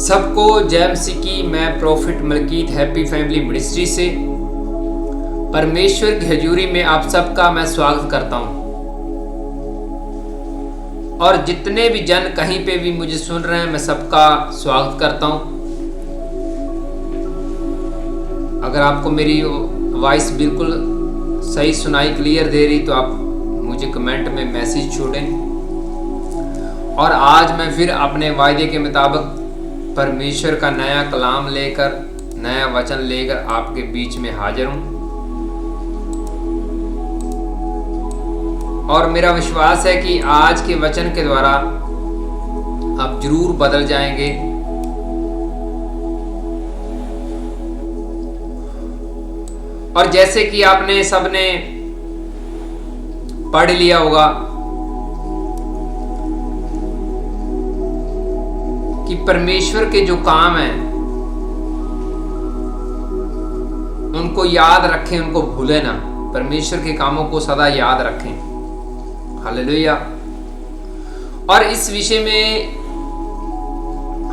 सबको जय मसीह की। मैं prophet Malkit happy family ministry से परमेश्वर की हजूरी में आप सबका मैं स्वागत करता हूं। और जितने भी जन कहीं पे भी मुझे सुन रहे हैं, मैं सबका स्वागत करता हूं। अगर आपको मेरी वॉइस बिल्कुल सही सुनाई क्लियर दे रही तो आप मुझे कमेंट में मैसेज छोड़ें। और आज मैं फिर अपने वायदे के मुताबिक परमेश्वर का नया कलाम लेकर, नया वचन लेकर आपके बीच में हाजिर हूं। और मेरा विश्वास है कि आज के वचन के द्वारा आप जरूर बदल जाएंगे। और जैसे कि आपने सबने पढ़ लिया होगा कि परमेश्वर के जो काम हैं उनको याद रखें, उनको भूलें ना। परमेश्वर के कामों को सदा याद रखें। हालेलुया। और इस विषय में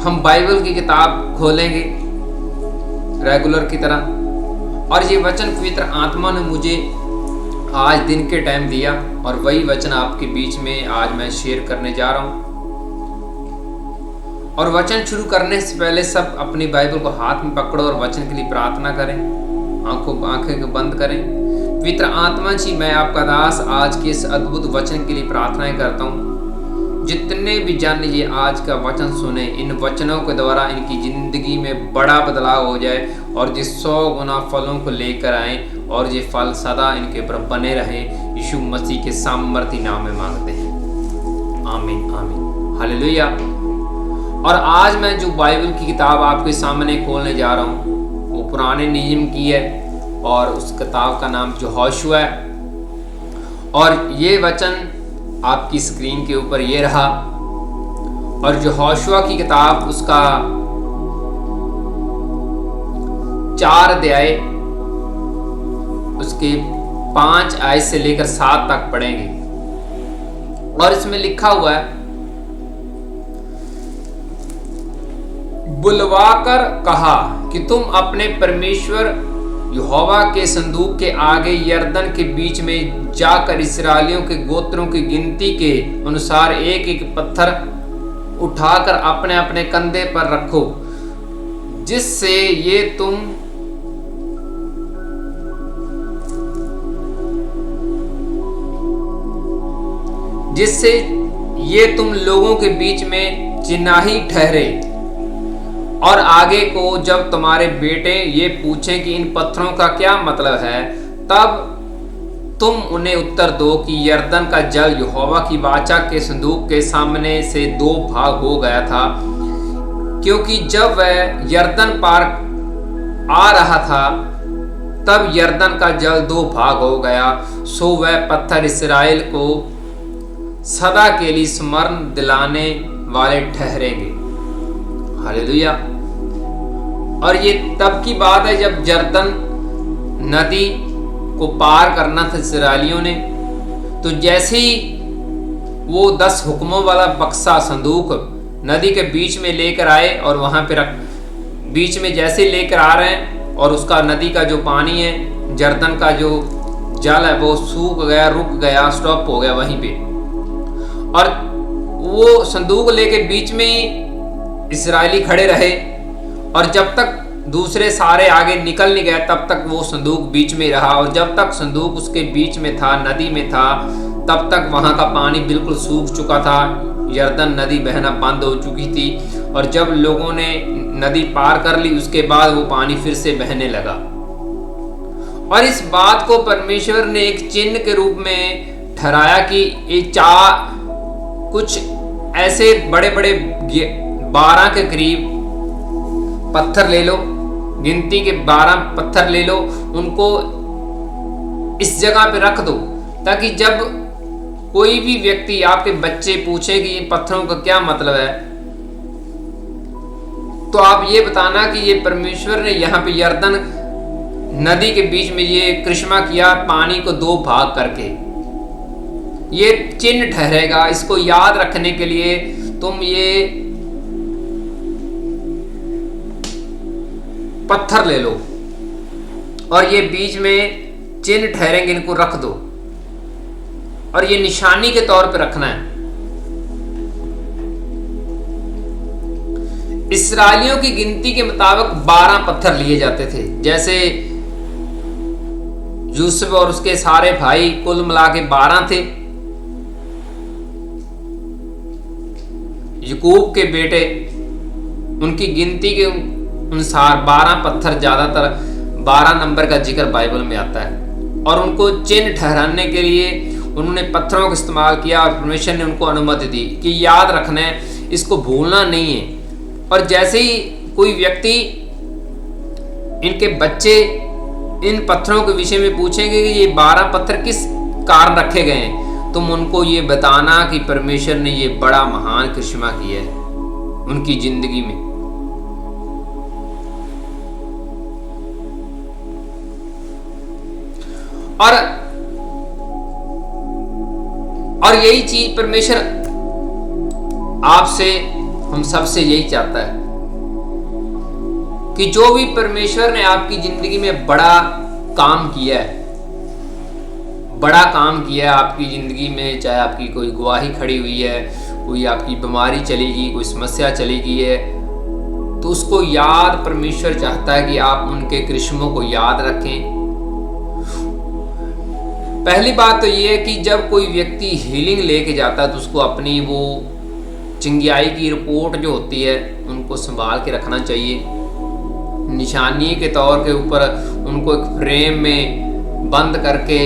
हम बाइबल की किताब खोलेंगे रेगुलर की तरह। और ये वचन पवित्र आत्मा ने मुझे आज दिन के टाइम दिया और वही वचन आपके बीच में आज मैं शेयर करने जा रहा हूं। और वचन शुरू करने से पहले सब अपनी बाइबल को हाथ में पकड़ो और वचन के लिए प्रार्थना करें। आंखें को बंद करें। पवित्र आत्मा जी, मैं आपका दास आज के इस अद्भुत वचन के लिए प्रार्थनाएं करता हूँ। जितने भी जन ये आज का वचन सुने, इन वचनों के द्वारा इनकी जिंदगी में बड़ा बदलाव हो जाए और ये 100 गुना फलों को लेकर आए और ये फल सदा इनके ऊपर बने रहे। यीशु मसीह के सामर्थी नाम में मांगते हैं, आमीन आमीन। हालेलुया। और आज मैं जो बाइबल की किताब आपके सामने खोलने जा रहा हूँ वो पुराने नियम की है और उस किताब का नाम यहोशुआ है। और ये वचन आपकी स्क्रीन के ऊपर ये रहा। और यहोशुआ की किताब उसका 4 अध्याय उसके 5 आयत से लेकर 7 तक पढ़ेंगे। और इसमें लिखा हुआ है, बुलवाकर कहा कि तुम अपने परमेश्वर यहोवा के संदूक के आगे यरदन के बीच में जाकर इस्राएलियों के गोत्रों की गिनती के अनुसार एक एक पत्थर उठाकर अपने अपने कंधे पर रखो, जिससे ये तुम लोगों के बीच में चिन्हाई ठहरे। और आगे को जब तुम्हारे बेटे ये पूछें कि इन पत्थरों का क्या मतलब है, तब तुम उन्हें उत्तर दो कि यरदन का जल यहोवा की वाचा के संदूक के सामने से 2 भाग हो गया था, क्योंकि जब वह यरदन पार आ रहा था तब यरदन का जल 2 भाग हो गया। सो वह पत्थर इस्राएल को सदा के लिए स्मरण दिलाने वाले ठहरेंगे। हालेलुया। और ये तब की बात है जब यरदन नदी को पार करना था इस्राएलियों ने। तो जैसे ही वो 10 हुक्मों वाला बक्सा संदूक नदी के बीच में लेकर आए और वहां पे बीच में जैसे लेकर आ रहे हैं और उसका नदी का जो पानी है, यरदन का जो जल है वो सूख गया, रुक गया, स्टॉप हो गया वहीं पे। और वो संदूक लेके बीच में ही इस्राएली खड़े रहे और जब तक दूसरे सारे आगे निकल नहीं गए तब तक वो संदूक बीच में रहा। और जब तक संदूक उसके बीच में था, नदी में था, तब तक वहां का पानी बिल्कुल सूख चुका था। यरदन नदी बहना बंद हो चुकी थी। और जब लोगों ने नदी पार कर ली उसके बाद वो पानी फिर से बहने लगा। और इस बात को परमेश्वर ने एक चिन्ह के रूप में ठहराया कि ये कुछ ऐसे बड़े बड़े 12 के करीब पत्थर ले लो, गिनती के 12 पत्थर ले लो, उनको इस जगह पे रख दो, ताकि जब कोई भी व्यक्ति, आपके बच्चे पूछे कि ये पत्थरों का क्या मतलब है, तो आप ये बताना कि ये परमेश्वर ने यहाँ पे यरदन नदी के बीच में ये करिश्मा किया, पानी को 2 भाग करके। ये चिन्ह ठहरेगा। इसको याद रखने के लिए तुम ये पत्थर ले लो और ये बीच में चिन्ह ठहरेंगे, इनको रख दो और ये निशानी के तौर पे रखना है। इस्राएलियों की गिनती के मुताबिक 12 पत्थर लिए जाते थे। जैसे यूसुफ और उसके सारे भाई कुल मिला के 12 थे। याकूब के बेटे, उनकी गिनती के अनुसार 12 पत्थर, ज्यादातर 12 नंबर का जिक्र बाइबल में आता है। और उनको चिन्ह ठहराने के लिए उन्होंने पत्थरों का इस्तेमाल किया और परमेश्वर ने उनको अनुमति दी कि याद रखना है, इसको भूलना नहीं है। और जैसे ही कोई व्यक्ति, इनके बच्चे इन पत्थरों के विषय में पूछेंगे कि ये 12 पत्थर किस कारण रखे गए हैं, तुम उनको ये बताना कि परमेश्वर ने ये बड़ा महान करिश्मा किया है उनकी जिंदगी में। और यही चीज परमेश्वर आपसे, हम सबसे यही चाहता है कि जो भी परमेश्वर ने आपकी जिंदगी में बड़ा काम किया है, बड़ा काम किया है आपकी जिंदगी में, चाहे आपकी कोई गवाही खड़ी हुई है, कोई आपकी बीमारी चली गई, कोई समस्या चली गई है, तो उसको याद परमेश्वर चाहता है कि आप उनके करिश्मों को याद रखें। पहली बात तो ये है कि जब कोई व्यक्ति हीलिंग लेके जाता है तो उसको अपनी वो चिंगाई की रिपोर्ट जो होती है उनको संभाल के रखना चाहिए। निशानी के तौर के ऊपर उनको एक फ्रेम में बंद करके,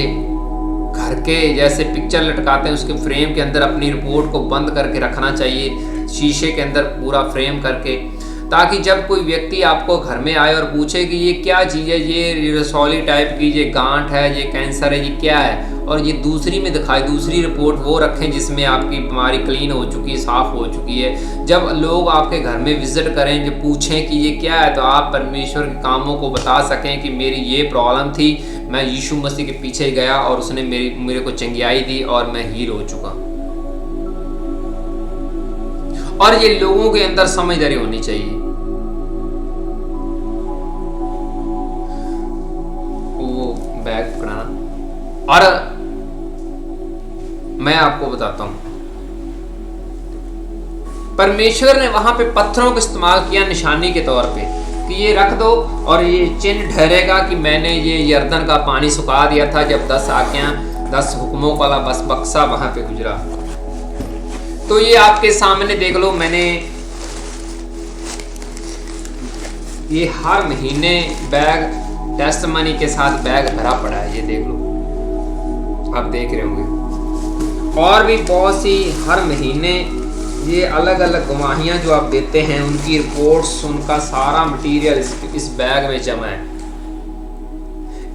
घर के जैसे पिक्चर लटकाते हैं उसके फ्रेम के अंदर अपनी रिपोर्ट को बंद करके रखना चाहिए, शीशे के अंदर पूरा फ्रेम करके, ताकि जब कोई व्यक्ति आपको घर में आए और पूछे कि ये क्या चीज़ है, ये रसौली टाइप की, ये गांठ है, ये कैंसर है, ये क्या है, और ये दूसरी में दिखाए, दूसरी रिपोर्ट वो रखें जिसमें आपकी बीमारी क्लीन हो चुकी है, साफ़ हो चुकी है। जब लोग आपके घर में विजिट करें, जो पूछें कि ये क्या है, तो आप परमेश्वर के कामों को बता सकें कि मेरी ये प्रॉब्लम थी, मैं यीशु मसीह के पीछे गया और उसने मेरे को चंगियाई दी और मैं हील हो चुका। और ये लोगों के अंदर समझदारी होनी चाहिए। वो बैग पकड़ाना। और मैं आपको बताता हूं, परमेश्वर ने वहां पे पत्थरों का इस्तेमाल किया निशानी के तौर पे कि ये रख दो और ये चिन्ह ठहरेगा कि मैंने ये यर्दन का पानी सुखा दिया था जब 10 आज्ञा 10 हुक्मों वाला बस बक्सा वहां पे गुजरा। तो ये आपके सामने देख लो, मैंने ये हर महीने बैग टेस्टमनी के साथ बैग भरा पड़ा है, ये देख लो, आप देख रहे होंगे। और भी बहुत सी हर महीने ये अलग अलग गवाहियां जो आप देते हैं, उनकी रिपोर्ट्स, उनका सारा मटेरियल इस बैग में जमा है।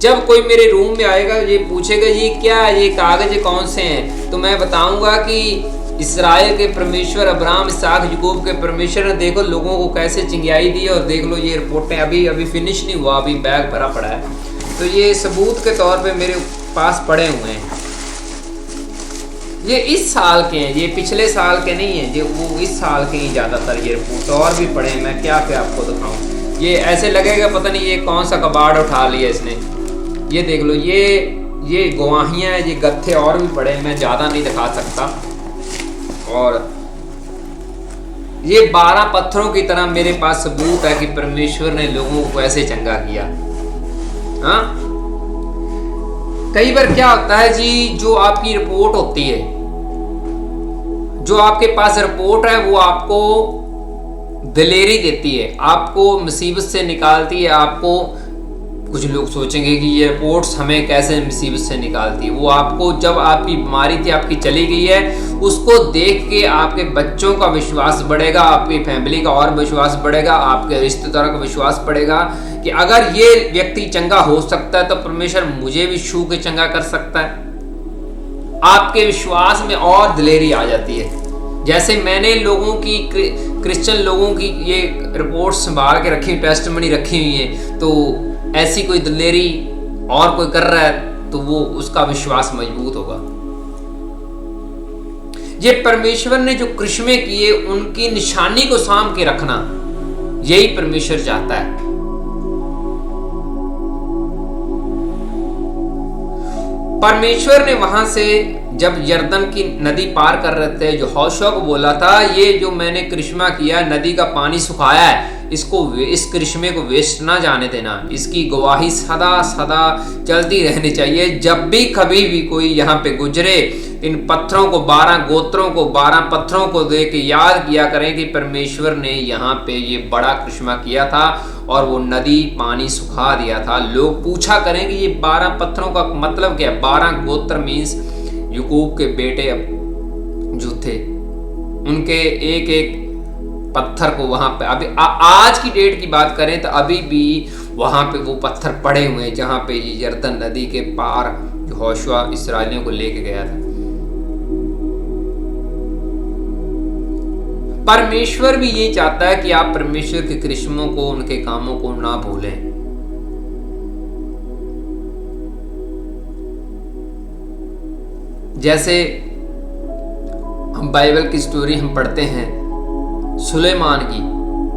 जब कोई मेरे रूम में आएगा, ये पूछेगा ये क्या है, ये कागज कौन से हैं, तो मैं बताऊंगा कि इस्राएल के परमेश्वर, अब्राहम, इसहाक, याकूब के परमेश्वर ने देखो लोगों को कैसे चिंगाई दी, और देख लो ये रिपोर्टें अभी फिनिश नहीं हुआ, अभी बैग भरा पड़ा है। तो ये सबूत के तौर पे मेरे पास पड़े हुए हैं। ये इस साल के हैं, ये पिछले साल के नहीं हैं, ये वो इस साल के ही ज़्यादातर ये रिपोर्ट, और भी पड़े हैं। मैं क्या आपको दिखाऊं, ये ऐसे लगेगा पता नहीं ये कौन सा कबाड़ उठा लिया इसने। ये देख लो, ये गवाहियाँ हैं, ये गत्थे और भी पड़े हैं, मैं ज़्यादा नहीं दिखा सकता। और ये 12 पत्थरों की तरह मेरे पास सबूत है कि परमेश्वर ने लोगों को कैसे चंगा किया। हाँ, कई बार क्या होता है जी, जो आपकी रिपोर्ट होती है, जो आपके पास रिपोर्ट है, वो आपको दिलेरी देती है, आपको मुसीबत से निकालती है। आपको कुछ लोग सोचेंगे कि ये रिपोर्ट्स हमें कैसे मुसीबत से निकालती है। वो आपको, जब आपकी बीमारी थी, आपकी चली गई है, उसको देख के आपके बच्चों का विश्वास बढ़ेगा, आपकी फैमिली का और विश्वास बढ़ेगा, आपके रिश्तेदारों का विश्वास बढ़ेगा कि अगर ये व्यक्ति चंगा हो सकता है तो परमेश्वर मुझे भी छू के चंगा कर सकता है। आपके विश्वास में और दिलेरी आ जाती है। जैसे मैंने लोगों की, क्रिश्चियन लोगों की ये रिपोर्ट संभाल के रखी, टेस्टमनी रखी हुई है, तो ऐसी कोई दिलेरी और कोई कर रहा है तो वो उसका विश्वास मजबूत होगा। ये परमेश्वर ने जो करिश्मे किए, उनकी निशानी को साम के रखना, यही परमेश्वर चाहता है। परमेश्वर ने वहां से जब यरदन की नदी पार कर रहे थे, जो यहोशू को बोला था, ये जो मैंने करिश्मा किया, नदी का पानी सुखाया है, इस करिश्मे को वेस्ट ना जाने देना। इसकी गवाही सदा सदा चलती रहनी चाहिए। जब भी कभी भी कोई यहाँ पे गुजरे, इन पत्थरों को, 12 गोत्रों को 12 पत्थरों को देख के याद किया करें कि परमेश्वर ने यहाँ पे ये बड़ा करिश्मा किया था और वो नदी पानी सुखा दिया था। लोग पूछा करें कि ये 12 पत्थरों का मतलब क्या है। 12 गोत्र मीन्स याकूब के बेटे जो थे, उनके एक एक पत्थर को वहां पे, अभी आज की डेट की बात करें तो अभी भी वहां पे वो पत्थर पड़े हुए हैं जहां पे ये यरदन नदी के पार यहोशू इस्राएलियों को लेके गया था। परमेश्वर भी ये चाहता है कि आप परमेश्वर के करिश्मों को, उनके कामों को ना भूलें। जैसे हम बाइबल की स्टोरी हम पढ़ते हैं सुलेमान की,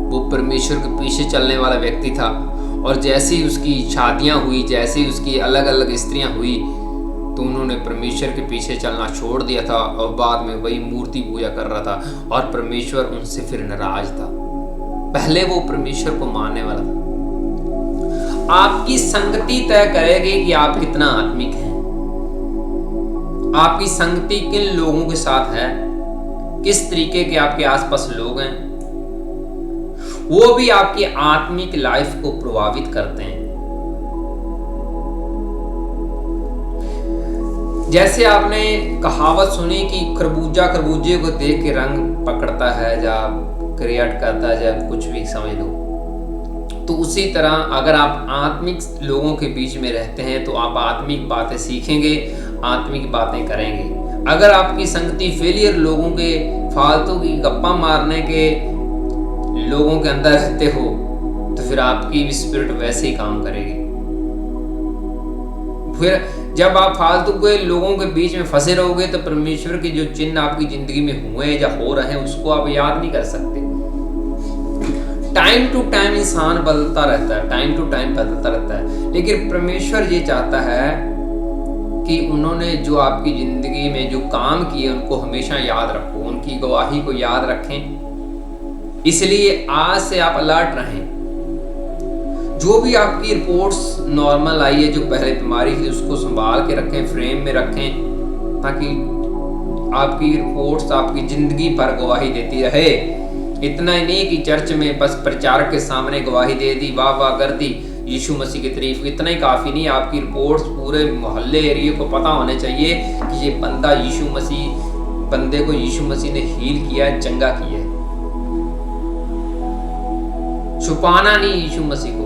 वो परमेश्वर के पीछे चलने वाला व्यक्ति था, और जैसी उसकी शादियां हुई, जैसी उसकी अलग अलग स्त्रियां हुई, तो उन्होंने परमेश्वर के पीछे चलना छोड़ दिया था और बाद में वही मूर्ति पूजा कर रहा था और परमेश्वर उनसे फिर नाराज था। पहले वो परमेश्वर को मानने वाला था। आपकी संगति तय करेगी कि आप कितना आत्मिक हैं। आपकी संगति किन लोगों के साथ है, किस तरीके के आपके आसपास लोग हैं, वो भी आपकी आत्मिक लाइफ को प्रभावित करते हैं। जैसे आपने कहावत सुनी कि खरबूजा खरबूजे को देख के रंग पकड़ता है, जब क्रिएट करता है, जब कुछ भी समझ लो। तो उसी तरह अगर आप आत्मिक लोगों के बीच में रहते हैं तो आप आत्मिक बातें सीखेंगे, आत्मिक बातें करेंगे। अगर आपकी संगति फेलियर लोगों के, फालतू की गप्पा मारने के लोगों के अंदर रहते हो, तो फिर आपकी स्पिरिट वैसे ही काम करेगी। फिर जब आप फालतू के लोगों के बीच में फंसे रहोगे तो परमेश्वर के जो चिन्ह आपकी जिंदगी में हुए या हो रहे हैं उसको आप याद नहीं कर सकते। टाइम टू टाइम इंसान बदलता रहता है, टाइम टू टाइम बदलता रहता है, लेकिन परमेश्वर ये चाहता है कि उन्होंने जो आपकी जिंदगी में जो काम किए उनको हमेशा याद रखो, उनकी गवाही को याद रखें। इसलिए आज से आप अलर्ट रहें। जो भी आपकी रिपोर्ट्स नॉर्मल आई है, जो पहले बीमारी थी, उसको संभाल के रखें, फ्रेम में रखें, ताकि आपकी रिपोर्ट्स आपकी जिंदगी भर गवाही देती रहे। इतना ही नहीं कि चर्च में बस प्रचारक के सामने गवाही दे दी, वाह वाह कर दी, यीशु मसीह की तारीफ, इतना ही काफ़ी नहीं। आपकी रिपोर्ट्स पूरे मोहल्ले एरिया को पता होने चाहिए कि ये बंदा यीशु मसीह, बंदे को यीशु मसीह ने हील किया है, चंगा किया है। छुपाना नहीं यीशु मसीह को,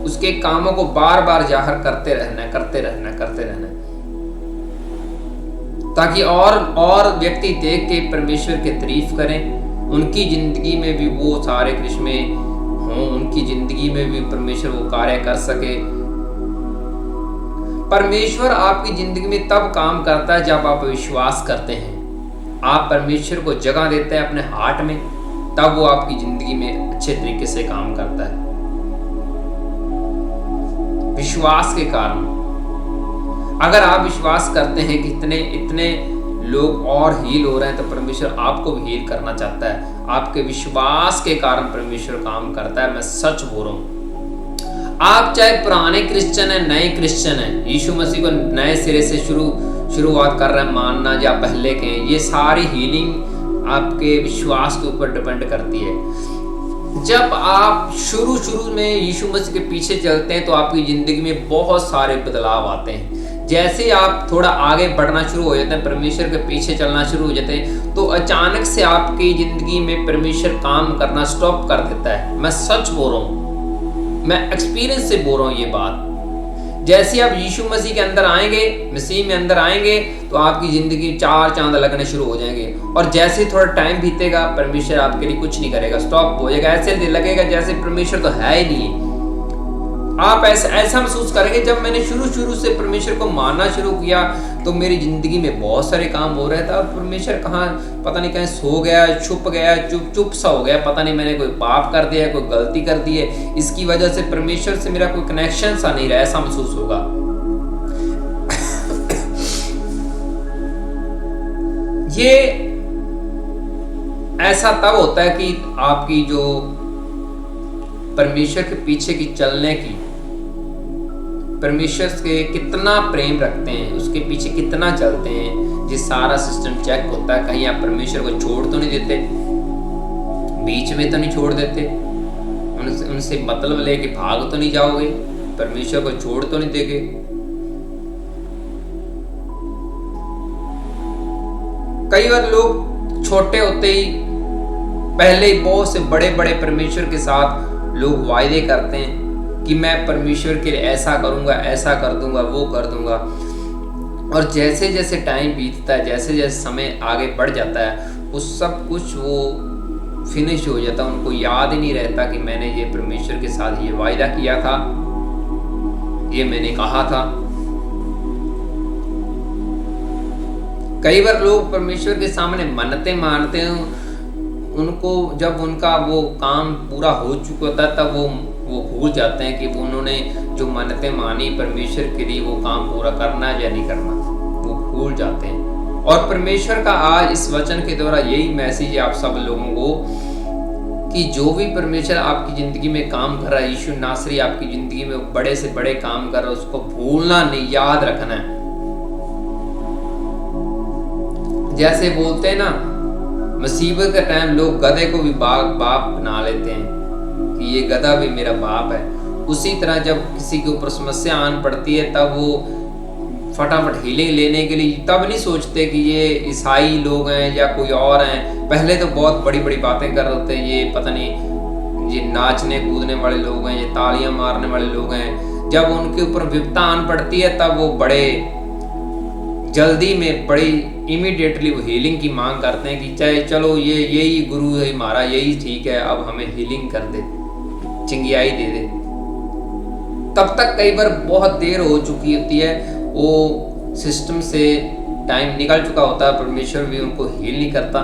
उसके कामों को बार बार जाहिर करते रहना, करते रहना, करते रहना, ताकि और व्यक्ति देख के परमेश्वर की तारीफ करें। उनकी जिंदगी में भी वो सारे करिश्मे हों, उनकी जिंदगी में भी परमेश्वर वो कार्य कर सके। परमेश्वर आपकी जिंदगी में तब काम करता है जब आप विश्वास करते हैं, आप परमेश्वर को जगह देते हैं अपने हार्ट में, तब वो आपकी जिंदगी में अच्छे तरीके से काम करता है। विश्वास के कारण, अगर आप विश्वास करते हैं कि इतने लोग और हील हो रहे हैं, तो परमेश्वर आपको भी हील करना चाहता है। आपके विश्वास के कारण परमेश्वर काम करता है। मैं सच बोल रहा हूं। आप चाहे पुराने क्रिश्चियन है, नए क्रिश्चियन है, यीशु मसीह को नए सिरे से शुरुआत कर रहे हैं मानना, या पहले के हैं, ये सारी हीलिंग आपके विश्वास के ऊपर डिपेंड करती है। जब आप शुरू में यीशु मसीह के पीछे चलते हैं तो आपकी जिंदगी में बहुत सारे बदलाव आते हैं। जैसे आप थोड़ा आगे बढ़ना शुरू हो जाते हैं, परमेश्वर के पीछे चलना शुरू हो जाते हैं, तो अचानक से आपकी जिंदगी में परमेश्वर काम करना स्टॉप कर देता है। मैं सच बोल रहा हूँ, मैं एक्सपीरियंस से बोल रहा हूँ ये बात। जैसे आप यीशु मसीह के अंदर आएंगे, मसीह में अंदर आएंगे, तो आपकी जिंदगी 4 चांद लगने शुरू हो जाएंगे। और जैसे थोड़ा टाइम बीतेगा, परमेश्वर आपके लिए कुछ नहीं करेगा, स्टॉप हो जाएगा। ऐसे लगेगा जैसे परमेश्वर तो है ही नहीं। आप ऐसा महसूस करेंगे, जब मैंने शुरू से परमेश्वर को मानना शुरू किया तो मेरी जिंदगी में बहुत सारे काम हो रहे थे। अब परमेश्वर कहाँ, पता नहीं कहीं सो गया, छुप गया, चुप सा हो गया, पता नहीं मैंने कोई पाप कर दिया, कोई गलती कर दी है, इसकी वजह से परमेश्वर से मेरा कोई कनेक्शन सा नहीं रहा, ऐसा महसूस होगा। ये ऐसा तब होता है कि आपकी जो परमेश्वर के पीछे की चलने की, परमेश्वर से कितना प्रेम रखते हैं, उसके पीछे कितना चलते हैं, ये सारा सिस्टम चेक होता है। कहीं आप परमेश्वर को छोड़ तो नहीं देते, बीच में तो नहीं छोड़ देते, उनसे मतलब लेके भाग तो नहीं जाओगे, परमेश्वर को छोड़ तो नहीं देगे। कई बार लोग छोटे होते ही पहले ही बहुत से बड़े बड़े परमेश्वर के साथ लोग वायदे करते हैं कि मैं परमेश्वर के लिए ऐसा करूंगा, ऐसा कर दूंगा, वो कर दूंगा। और जैसे जैसे टाइम बीतता है, जैसे जैसे समय आगे बढ़ जाता है, उस सब कुछ वो फिनिश हो जाता है। उनको याद ही नहीं रहता कि मैंने ये परमेश्वर के साथ ये वायदा किया था, ये मैंने कहा था। कई बार लोग परमेश्वर के सामने मन्नतें मानते हैं, उनको जब उनका वो काम पूरा हो चुका होता है तब वो भूल जाते हैं कि उन्होंने जो मन्नतें मानी परमेश्वर के लिए, वो काम पूरा करना है या नहीं करना, वो भूल जाते हैं। और परमेश्वर का आज इस वचन के द्वारा यही मैसेज है आप सब लोगों को कि जो भी परमेश्वर आपकी जिंदगी में काम कर रहा है, यीशु नासरी आपकी जिंदगी में बड़े से बड़े काम कर रहा है, उसको भूलना नहीं, याद रखना है। जैसे बोलते हैं ना, मुसीबत का टाइम लोग गधे को भी बाप बना लेते हैं कि ये गधा भी मेरा बाप है। उसी तरह जब किसी के ऊपर समस्या आन पड़ती है तब वो फटाफट हीलिंग लेने के लिए तब नहीं सोचते कि ये ईसाई लोग हैं या कोई और हैं। पहले तो बहुत बड़ी बड़ी बातें कर रहे होते हैं, ये पता नहीं ये नाचने कूदने वाले लोग हैं, ये तालियां मारने वाले लोग हैं। जब उनके ऊपर विपदा आन पड़ती है तब वो बड़े जल्दी में, बड़ी इमीडिएटली वो हीलिंग की मांग करते हैं कि चाहे चलो ये यही गुरु है हमारा, यही ठीक है, अब हमें हीलिंग कर दे, चिंगियाई दे दे। तब तक कई बार बहुत देर हो चुकी होती है, वो सिस्टम से टाइम निकल चुका होता है, परमेश्वर भी उनको हील नहीं करता।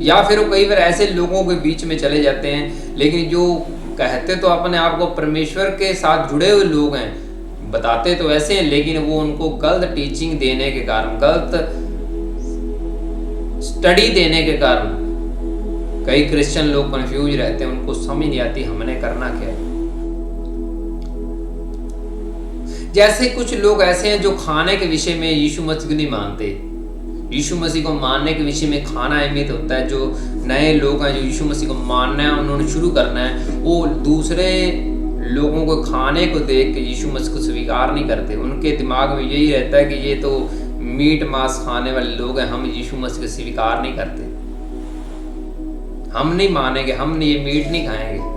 या फिर वो कई बार ऐसे लोगों के बीच में चले जाते हैं, लेकिन जो कहते तो अपने आप को परमेश्वर के साथ जुड़े हुए लोग हैं, बताते तो ऐसे हैं, लेकिन वो उनको गलत टीचिंग देने के कारण, गलत स्टडी देने के कारण कई क्रिश्चियन लोग कंफ्यूज रहते हैं, उनको समझ नहीं आती हमने करना क्या है। जैसे कुछ लोग ऐसे हैं जो खाने के विषय में यीशु मसीह को नहीं मानते। यीशु मसीह को मानने के विषय में खाना अहमियत होता है। जो नए लोग हैं जो यीशु मसीह को मानना है, उन्होंने शुरू करना है, वो दूसरे लोगों को खाने को देख के यीशु मसीह को स्वीकार नहीं करते। उनके दिमाग में यही रहता है कि ये तो मीट मांस खाने वाले लोग हैं, हम यीशु मसीह को स्वीकार नहीं करते, हम नहीं मानेंगे, हम ये मीट नहीं खाएंगे।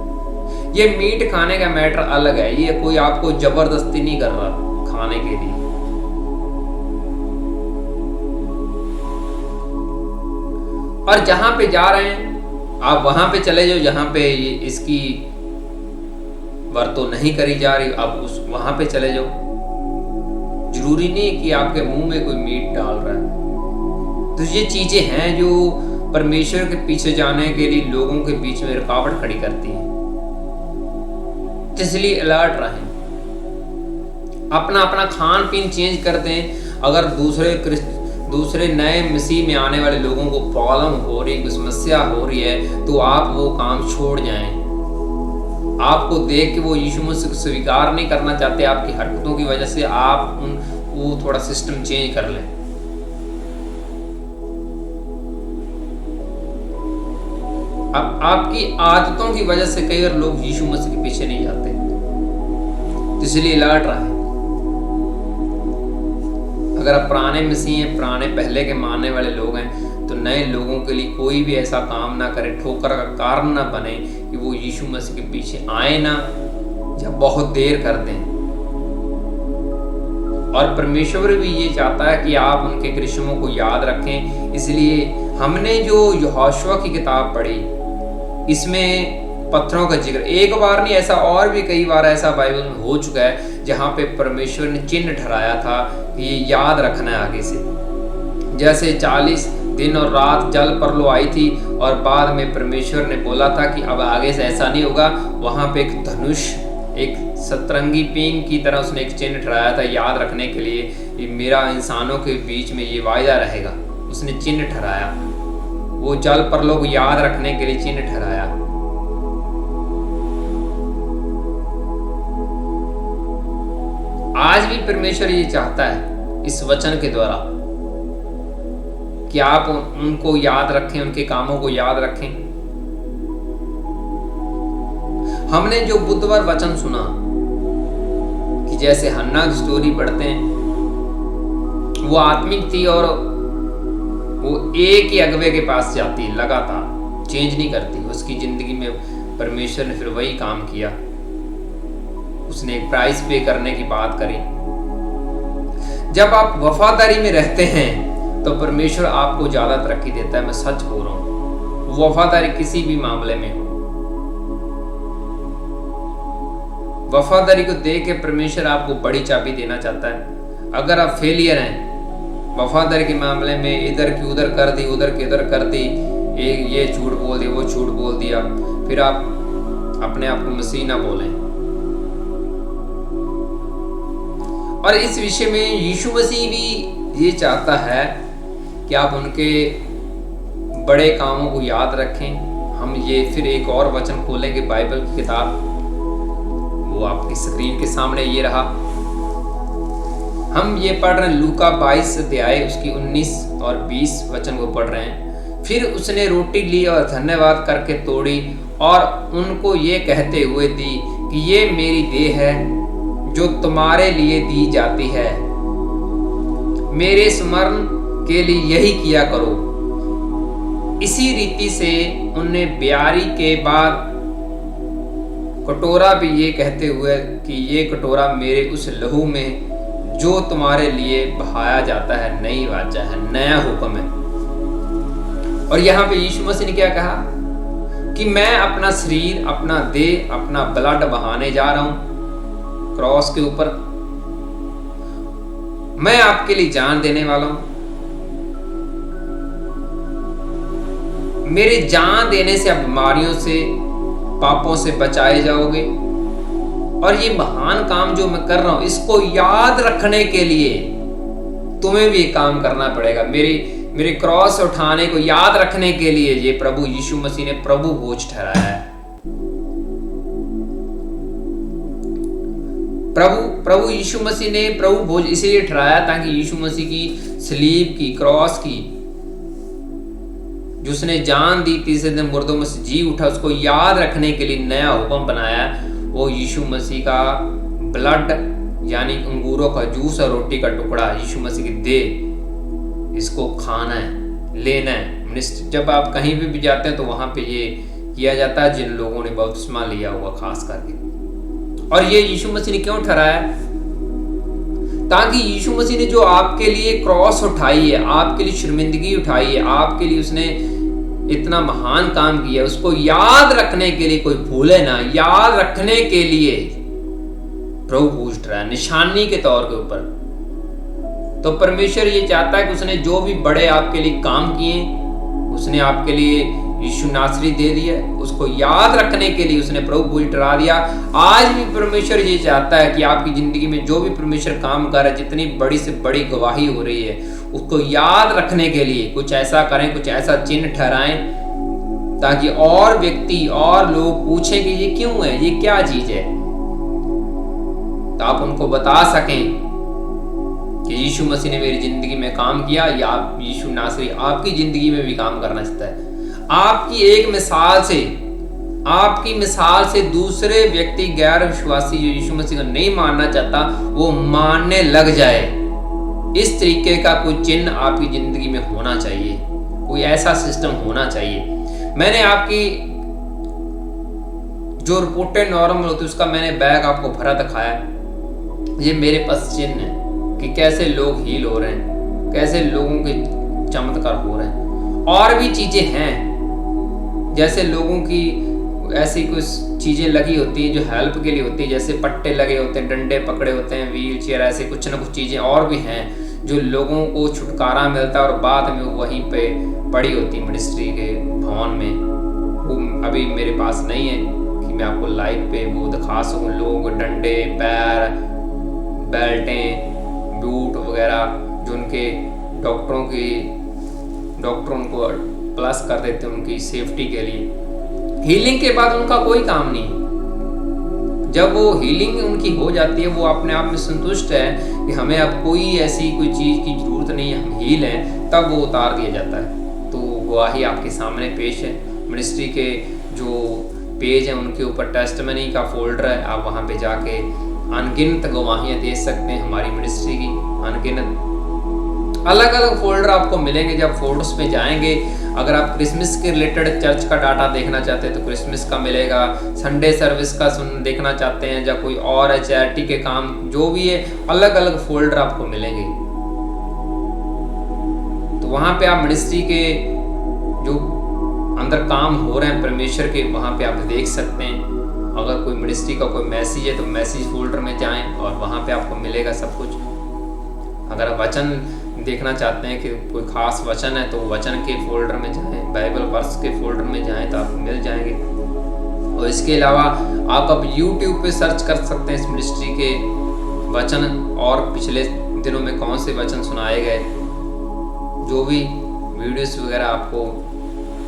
ये मीट खाने का मैटर अलग है, ये कोई आपको जबरदस्ती नहीं कर रहा खाने के लिए। और जहां पे जा रहे हैं आप वहां पे चले जाओ जहां पे इसकी वरतो नहीं करी जा रही, आप उस वहां पे चले जाओ। जरूरी नहीं कि आपके मुंह में कोई मीट डाल रहा है। तो ये चीजें हैं जो परमेश्वर के पीछे जाने के लिए लोगों के बीच में रुकावट खड़ी करती हैं। इसलिए अलर्ट रहें, अपना अपना खान पीन चेंज कर दें। अगर दूसरे नए मसीह में आने वाले लोगों को प्रॉब्लम हो रही, कोई समस्या हो रही है, तो आप वो काम छोड़ जाएं। आपको देख के वो यीशु मसीह को स्वीकार नहीं करना चाहते, आपकी हरकतों की वजह से आप वो थोड़ा सिस्टम चेंज कर लें। अब आपकी आदतों की वजह से कई बार लोग यीशु मसीह के पीछे नहीं जाते, इसलिए अलर्ट रहे। अगर आप पुराने मसीह हैं, पुराने पहले के मानने वाले लोग हैं, तो नए लोगों के लिए कोई भी ऐसा काम ना करे, ठोकर का कारण ना बने कि वो यीशु मसीह के पीछे आए ना या बहुत देर कर दें। और परमेश्वर भी ये चाहता है कि आप उनके कृष्णों को याद रखें। इसलिए हमने जो यहोशुआ की किताब पढ़ी, इसमें पत्थरों का जिक्र एक बार नहीं, ऐसा और भी कई बार ऐसा बाइबल में हो चुका है जहाँ पे परमेश्वर ने चिन्ह ठहराया था कि ये याद रखना है आगे से। जैसे 40 दिन और रात जल परलो आई थी और बाद में परमेश्वर ने बोला था कि अब आगे से ऐसा नहीं होगा। वहाँ पे एक धनुष, एक सतरंगी पींग की तरह उसने एक चिन्ह ठहराया था याद रखने के लिए, ये मेरा इंसानों के बीच में ये वायदा रहेगा। उसने चिन्ह ठहराया, वो जल परलोक याद रखने के लिए चिन्ह ठहराया। आज भी परमेश्वर ये चाहता है इस वचन के द्वारा कि आप उनको याद रखें, उनके कामों को याद रखें। हमने जो बुधवार वचन सुना कि जैसे हन्ना की स्टोरी पढ़ते हैं, वो आत्मिक थी और वो एक ही अगवे के पास जाती है, लगातार चेंज नहीं करती। उसकी जिंदगी में परमेश्वर ने फिर वही काम किया। उसने एक प्राइस पे करने की बात करी। जब आप वफादारी में रहते हैं तो परमेश्वर आपको ज्यादा तरक्की देता है। मैं सच बोल रहा हूं, वफादारी किसी भी मामले में हो, वफादारी को देख के परमेश्वर आपको बड़ी चाबी देना चाहता है। अगर आप फेलियर हैं वफादारी के मामले में, इधर की उधर कर दी, उधर की उधर कर दी, ये झूठ बोल दिया, वो झूठ बोल दिया, फिर आप अपने आप को मसीह ना बोलें। और इस विषय में यीशु मसीह भी ये चाहता है कि आप उनके बड़े कामों को याद रखें। हम ये फिर एक और वचन खोलेंगे बाइबल की किताब, वो आपकी स्क्रीन के सामने ये रहा। हम ये पढ़ रहे हैं लूका 22 अध्याय उसकी 19 और 20 वचन को पढ़ रहे हैं। फिर उसने रोटी ली और धन्यवाद करके तोड़ी और उनको ये कहते हुए दी कि ये मेरी देह है जो तुम्हारे लिए दी जाती है, मेरे स्मरण के लिए यही किया करो। इसी रीति से उनने ब्यारी के बाद कटोरा भी ये कहते हुए कि ये कटोरा मेरे उस लहू में जो तुम्हारे लिए बहाया जाता है, नई वाचा है, नया हुक्म है। और यहाँ पे यीशु मसीह ने क्या कहा कि मैं अपना शरीर, अपना देह, अपना ब्लड बहाने जा रहा हूं क्रॉस के ऊपर। मैं आपके लिए जान देने वाला हूं। मेरे जान देने से आप बीमारियों से, पापों से बचाए जाओगे। और ये महान काम जो मैं कर रहा हूं, इसको याद रखने के लिए तुम्हें भी काम करना पड़ेगा। मेरे क्रॉस उठाने को याद रखने के लिए ये प्रभु यीशु मसीह ने प्रभु भोज ठहराया है। प्रभु यीशु मसीह ने प्रभु भोज इसलिए ठहराया ताकि यीशु मसीह की सलीब की, क्रॉस की, जो उसने जान दी, तीसरे दिन मुर्दों में से जी उठा, उसको याद रखने के लिए नया हुक्म बनाया। वो यीशु मसीह का ब्लड यानी अंगूरों का जूस और रोटी का टुकड़ा, यीशु मसीह की देह, इसको खाना है, लेना है। जब आप कहीं भी जाते हैं तो वहां पे ये किया जाता है जिन लोगों ने बपतिस्मा लिया हुआ खास करके। और ये यीशु मसीह ने क्यों ठहराया? ताकि यीशु मसीह ने जो आपके लिए क्रॉस उठाई है, आपके लिए शर्मिंदगी उठाई है, आपके लिए उसने इतना महान काम किया, उसको याद रखने के लिए, कोई भूले ना, याद रखने के लिए प्रभु भोज ठहराया निशानी के तौर के ऊपर। तो परमेश्वर ये चाहता है कि उसने जो भी बड़े आपके लिए काम किए, उसने आपके लिए यीशु नासरी दे दिया, उसको याद रखने के लिए उसने प्रभु भोज ठहरा दिया। आज भी परमेश्वर ये चाहता है कि आपकी जिंदगी में जो भी परमेश्वर काम कर रहा है, जितनी बड़ी से बड़ी गवाही हो रही है, उसको याद रखने के लिए कुछ ऐसा करें, कुछ ऐसा चिन्ह ठहराएं ताकि और व्यक्ति और लोग पूछें कि ये क्यों है, ये क्या चीज है, तो आप उनको बता सकें कि यीशु मसीह ने मेरी जिंदगी में काम किया, या यीशु नासरी आपकी जिंदगी में भी काम करना चाहता है। आपकी एक मिसाल से, आपकी मिसाल से दूसरे व्यक्ति गैर विश्वासी जो यीशु मसीह को नहीं मानना चाहता, वो मानने लग जाए। इस तरीके का कोई चिन्ह आपकी जिंदगी में होना चाहिए, कोई ऐसा सिस्टम होना चाहिए। मैंने आपकी जो रिपोर्टेड नॉर्मल होती है उसका मैंने बैग आपको भरा दिखाया। ये मेरे पास चिन्ह है कि कैसे लोग हील हो रहे हैं, कैसे लोगों के चमत्कार हो रहे हैं। और भी चीजें हैं, जैसे लोगों की ऐसी कुछ चीजें लगी होती हैं जो हेल्प के लिए होती है, जैसे पट्टे लगे होते हैं, डंडे पकड़े होते हैं, व्हील चेयर, ऐसे कुछ ना कुछ चीजें और भी हैं जो लोगों को छुटकारा मिलता है और बाद में वहीं पे पड़ी होती मिनिस्ट्री के भवन में। वो अभी मेरे पास नहीं है कि मैं आपको लाइव पे वो दिखा सकूँ, लोगों के डंडे, पैर, बेल्टें, बूट वगैरह जो उनके डॉक्टर उनको प्लस कर देते हैं उनकी सेफ्टी के लिए। हीलिंग के बाद उनका कोई काम नहीं। जब वो हीलिंग उनकी हो जाती है, वो अपने आप में संतुष्ट है कि हमें अब कोई ऐसी कोई चीज़ की ज़रूरत नहीं है, हम हील हैं, तब वो उतार दिया जाता है। तो गवाही आपके सामने पेश है। मिनिस्ट्री के जो पेज हैं उनके ऊपर टेस्टिमनी का फोल्डर है, आप वहाँ पे जाके अनगिनत गवाहियाँ दे सकते हैं हमारी मिनिस्ट्री की, अनगिनत अलग अलग फोल्डर आपको मिलेंगे जब फोल्डर्स पे जाएंगे। अगर आप क्रिसमस के रिलेटेड चर्च का डाटा देखना चाहते हैं तो क्रिसमस का मिलेगा, संडे सर्विस का देखना चाहते हैं या कोई और है चैरिटी के काम जो भी है, अलग अलग फोल्डर आपको मिलेंगे। तो वहाँ पे आप मिनिस्ट्री के जो अंदर काम हो रहे हैं परमेश्वर के, वहाँ पे आप देख सकते हैं। अगर कोई मिनिस्ट्री का कोई मैसेज है तो मैसेज फोल्डर में जाएं और वहाँ पे आपको मिलेगा सब कुछ। अगर आप वचन देखना चाहते हैं कि कोई खास वचन है तो वचन के फोल्डर में जाएं, बाइबल वर्स के फोल्डर में जाएं तो आपको मिल जाएंगे। और इसके अलावा आप अब YouTube पे सर्च कर सकते हैं इस मिनिस्ट्री के वचन और पिछले दिनों में कौन से वचन सुनाए गए, जो भी वीडियोस वगैरह आपको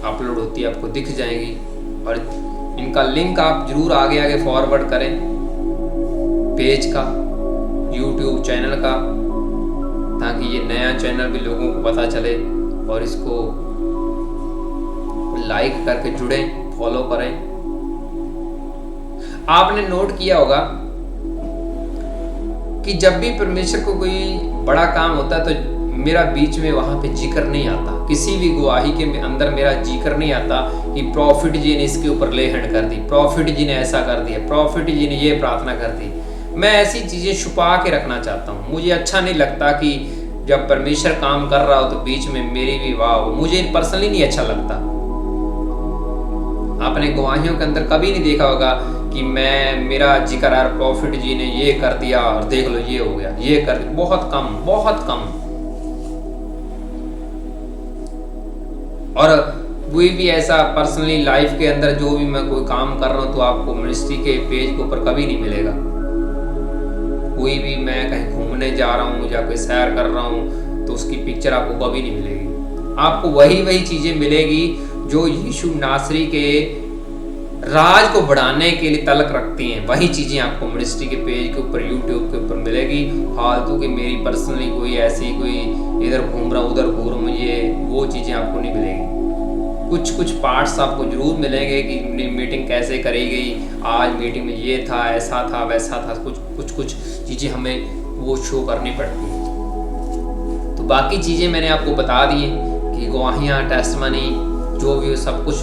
अपलोड होती है आपको दिख जाएंगी। और इनका लिंक आप जरूर आगे आगे फॉरवर्ड करें, पेज का, YouTube चैनल का, ताकि ये नया चैनल भी लोगों को पता चले और इसको लाइक करके जुड़ें, फॉलो करें। आपने नोट किया होगा कि जब भी परमेश्वर को कोई बड़ा काम होता है तो मेरा बीच में वहां पे जिक्र नहीं आता, किसी भी गवाही के अंदर मेरा जिक्र नहीं आता कि प्रॉफिट जी ने इसके ऊपर ले हैंड कर दी, प्रॉफिट जी ने ऐसा कर दिया, प्रॉफिट जी ने ये प्रार्थना कर दी। मैं ऐसी चीजें छुपा के रखना चाहता हूँ। मुझे अच्छा नहीं लगता कि जब परमेश्वर काम कर रहा हो तो बीच में मेरी भी वाह हो, मुझे पर्सनली नहीं अच्छा लगता। आपने गवाहियों के अंदर कभी नहीं देखा होगा कि मेरा जिक्र यार प्रॉफिट जी ने ये कर दिया और देख लो ये हो गया, ये कर दिया, बहुत कम, बहुत कम। और कोई भी ऐसा पर्सनली लाइफ के अंदर जो भी मैं कोई काम कर रहा हूँ तो आपको मिनिस्ट्री के पेज के ऊपर कभी नहीं मिलेगा। कोई भी मैं कहीं घूमने जा रहा हूँ या कोई सैर कर रहा हूँ तो उसकी पिक्चर आपको कभी नहीं मिलेगी। आपको वही चीजें मिलेगी जो यीशु नासरी के राज को बढ़ाने के लिए तलक रखती हैं, वही चीजें आपको मिनिस्ट्री के पेज के ऊपर, यूट्यूब के ऊपर मिलेगी। फालतू की मेरी पर्सनली कोई ऐसी कोई इधर घूम रहा उधर घूम रहा, मुझे वो चीजें आपको नहीं मिलेगी। कुछ पार्ट्स आपको जरूर मिलेंगे कि मीटिंग कैसे करी गई, आज मीटिंग में ये था, ऐसा था, वैसा था। कुछ चीज़ें हमें वो शो करनी पड़ती हैं। तो बाकी चीज़ें मैंने आपको बता दी हैं कि गवाहियाँ, टेस्टिमनी जो भी हो, सब कुछ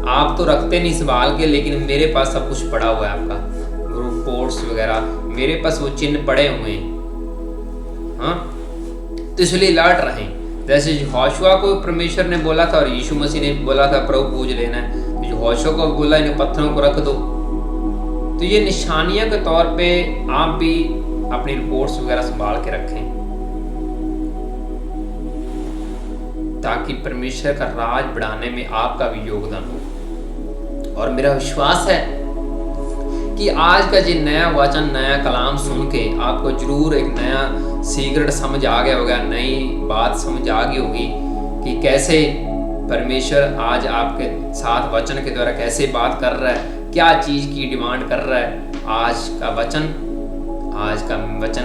आप तो रखते नहीं संभाल के, लेकिन मेरे पास सब कुछ पड़ा हुआ है। आपका रिपोर्ट्स वगैरह मेरे पास वो चिन्ह पड़े हुए हैं। हाँ, तो इसलिए अलर्ट रहें। जैसे यहोशुआ को परमेश्वर ने बोला था और यीशु मसीह ने बोला था प्रभु पूज लेना है, तो यहोशुआ को बोला इन्हें पत्थरों को रख दो। तो ये निशानियां के तौर पे आप भी अपनी रिपोर्ट्स वगैरह संभाल के रखें ताकि परमेश्वर का राज बढ़ाने में आपका भी योगदान हो। और मेरा विश्वास है कि आज का ये नया वचन, नया कलाम सुन के आपको जरूर एक नया सीक्रेट समझ आ गया होगा, नई बात समझ आ गई होगी कि कैसे परमेश्वर आज आपके साथ वचन के द्वारा कैसे बात कर रहा है, क्या चीज़ की डिमांड कर रहा है। आज का वचन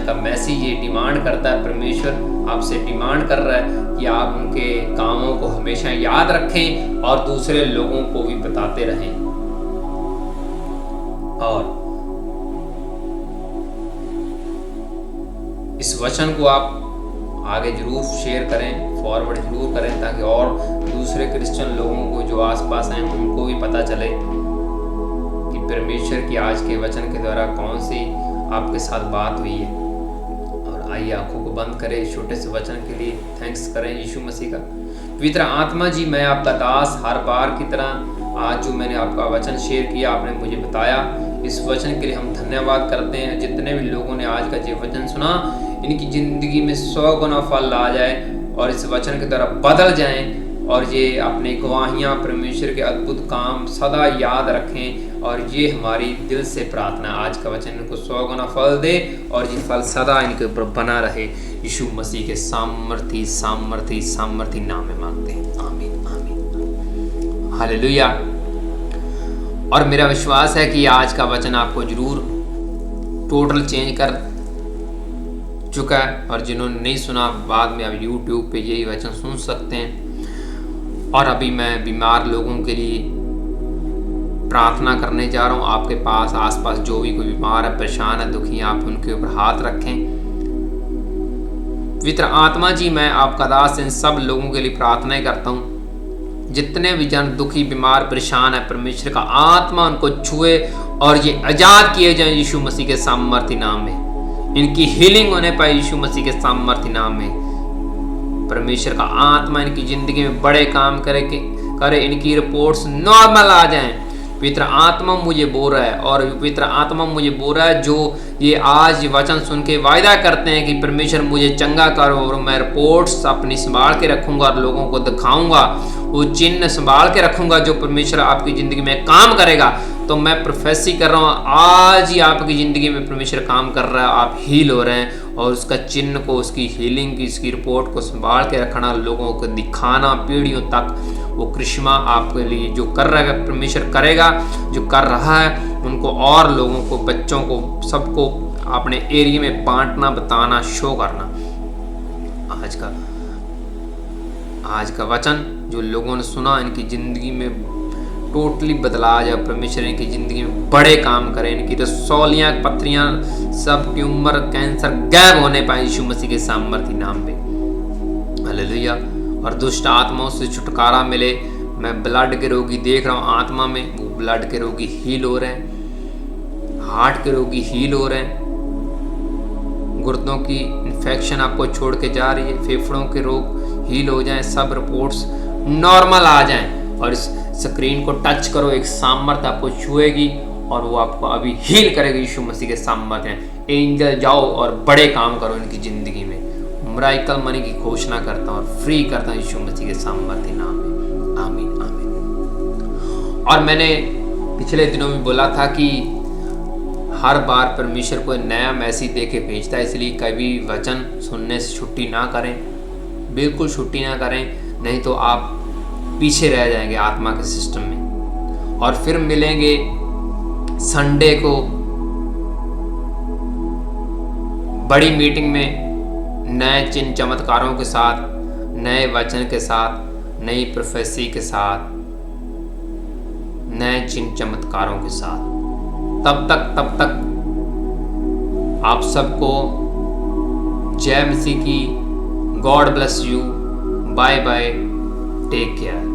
का मैसेज ये डिमांड करता है, परमेश्वर आपसे डिमांड कर रहा है कि आप उनके कामों को हमेशा याद रखें और दूसरे लोगों को भी बताते रहें। और इस वचन को आप आगे जरूर शेयर करें, फॉरवर्ड जरूर करें, ताकि और दूसरे क्रिश्चियन लोगों को जो आसपास हैं उनको भी पता चले कि परमेश्वर की आज के वचन के द्वारा कौन सी आपके साथ बात हुई है। और आइए आंखों को बंद करें, छोटे से वचन के लिए थैंक्स करें यीशु मसीह का। पवित्र आत्मा जी, मैं आपका दास हर बार की तरह आज जो मैंने आपका वचन शेयर किया, आपने मुझे बताया, इस वचन के लिए हम धन्यवाद करते हैं। जितने भी लोगों ने आज का ये वचन सुना, इनकी ज़िंदगी में 100 गुना फल आ जाए और इस वचन के द्वारा बदल जाएं और ये अपनी गवाहियाँ परमेश्वर के अद्भुत काम सदा याद रखें। और ये हमारी दिल से प्रार्थना, आज का वचन इनको 100 गुना फल दे और ये फल सदा इनके ऊपर बना रहे। यीशु मसीह के सामर्थी सामर्थी सामर्थी नाम में मांगते हैं, आमीन आमीन, हालेलुया। और मेरा विश्वास है कि आज का वचन आपको जरूर टोटल चेंज कर चुका है। और जिन्होंने नहीं सुना, बाद में आप YouTube पे यही वचन सुन सकते हैं। और अभी मैं बीमार लोगों के लिए प्रार्थना करने जा रहा हूँ। आपके पास आसपास जो भी कोई बीमार है, परेशान है, दुखी है, आप उनके ऊपर हाथ रखें। पवित्र आत्मा जी, मैं आपका दास इन सब लोगों के लिए प्रार्थना करता हूँ। जितने भी जन दुखी, बीमार, परेशान है, परमेश्वर का आत्मा उनको छुए और ये आजाद किए जाए यीशु मसीह के सामर्थी नाम में। इनकी हीलिंग होने पाए यीशु मसीह के सामर्थी नाम में। परमेश्वर का आत्मा इनकी जिंदगी में बड़े काम करे, इनकी रिपोर्ट्स नॉर्मल आ जाएं। पवित्र आत्मा मुझे बोल रहा है, और पवित्र आत्मा मुझे बोल रहा है जो ये आज वचन सुन के वायदा करते हैं कि परमेश्वर मुझे चंगा करो और मैं रिपोर्ट्स अपनी संभाल के रखूंगा और लोगों को दिखाऊंगा, वो चिन्ह संभाल के रखूंगा जो परमेश्वर आपकी ज़िंदगी में काम करेगा। तो मैं प्रोफेसी कर रहा हूँ, आज ही आपकी ज़िंदगी में परमेश्वर काम कर रहा है, आप हील हो रहे हैं। और उसका चिन्ह को, उसकी हीलिंग की, उसकी रिपोर्ट को संभाल के रखना, लोगों को दिखाना, पीढ़ियों तक वो करिश्मा आपके लिए जो कर रहा है परमेश्वर करेगा, जो कर रहा है उनको और लोगों को, बच्चों को, सबको अपने एरिया में बांटना, बताना, शो करना। आज का वचन जो लोगों ने सुना, इनकी ज़िंदगी में टोटली बदला आ जाए। परमेश्वर इनकी ज़िंदगी में बड़े काम करें, इनकी तो सौलियाँ, पथरियाँ, सब ट्यूमर, कैंसर गायब होने पाए यीशु मसीह के सामर्थी नाम पे, हालेलुया। और दुष्ट आत्माओं से छुटकारा मिले। मैं ब्लड के रोगी देख रहा हूँ आत्मा में, वो ब्लड के रोगी हील हो रहे हैं, हार्ट के रोगी हील हो रहे हैं, गुर्दों की इन्फेक्शन आपको छोड़ के जा रही है, फेफड़ों के रोग हील हो जाएं, सब रिपोर्ट्स नॉर्मल आ जाएं। और इस स्क्रीन को टच करो, एक सामर्थ्य आपको छुएगी और वो आपको अभी हील करेगी यीशु मसीह के सामर्थ्य। एंजल जाओ और बड़े काम करो इनकी ज़िंदगी में। मिरेकल मनी की घोषणा करता हूँ और फ्री करता हूँ यीशु मसीह के सामर्थ्य नाम में, आमीन आमीन। और मैंने पिछले दिनों में बोला था कि हर बार परमेश्वर को नया मैसेज दे के भेजता है, इसलिए कभी वचन सुनने से छुट्टी ना करें, बिल्कुल छुट्टी ना करें, नहीं तो आप पीछे रह जाएंगे आत्मा के सिस्टम में। और फिर मिलेंगे संडे को बड़ी मीटिंग में, नए चिन्ह चमत्कारों के साथ, नए वचन के साथ, नई प्रोफेसी के साथ, नए चिन्ह चमत्कारों के साथ। तब तक आप सबको जय मसीह की। God bless you, bye bye, take care.